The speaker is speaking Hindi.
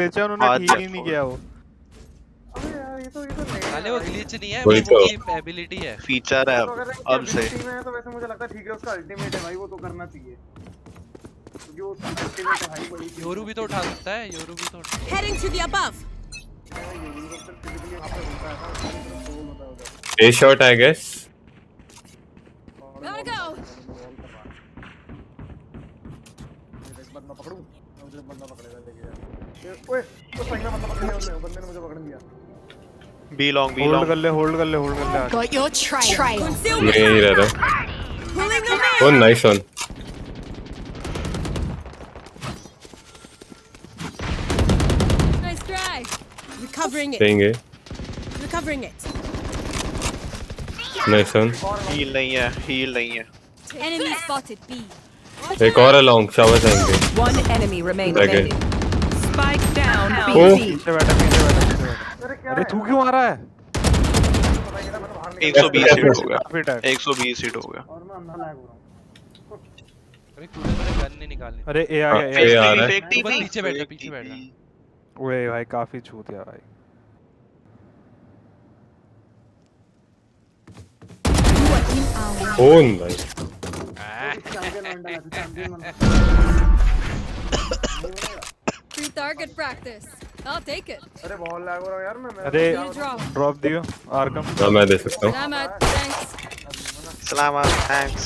बेचा उन्होंने ठीक ही नहीं किया वो। अबे यार ये तो नया अरे वो ग्लिच नहीं है, वही वो तो। उसकी एबिलिटी है। फीचर है तो अगर अब से। टीम में है तो वैसे मुझे लगता है ठीक है, उसका अल्टीमेट है भाई, वो तो करना चाहिए क्योंकि वो अल्टीमेट है भाई, बड़ी चीज़ योरू भी तो उठा सकता है, योरू भी तो उठा। Heading to the above. है। ये भी तो फिजिकली वहां पे होता है ना, उसकी तरफ गोल होता है उधर। A shot I guess. Gotta go. एक बंदा पकड़ूं, मुझे बंदा पकड़ेगा लेके जा। ओए तो सही में बंदा पकड़ लिया उसने, बंदे ने मुझे पकड़ लिया। बी लॉन्ग होल्ड कर ले होल्ड कर ले होल्ड कर ले। Got your trail. Conceal मैं me. यही रह रहा Pulling them in. हूँ। Oh nice one. Nice try. Recovering it. Staying A. Recovering it. Nice one. Heal नहीं है, हील नहीं है। Enemy spotted. B. एक और है long shower जाएंगे। One enemy remaining. Okay. Spike down. Oh. B. पीछे बैठा पीछे बैठा पीछे बैठा। अरे क्या अरे तू क्यों आ रहा है? पता ही नहीं था, मैंने बाहर निकल 120 हिट हो गया, काफी टाइम। 120 हिट हो गया। और मैं अंधा लैग हो रहा हूं। अरे तूने मेरे गन नहीं निकाली। अरे ए आ हाँ, गया ए ए। आ रहा है। फेक तू बस टीपी पीछे बैठ जा, पीछे बैठ जा। ओए भाई काफी छूट गया भाई। Oh nice. चैंपियन अंडा है, चैंपियन बन। Free target practice. I'll take it. अरे बहुत लैग हो रहा है यार मैं। अरे Need a drop. ड्रॉप दियो आरकम। हाँ मैं दे सकता हूँ। I'm at. Thanks. सलाम थैंक्स।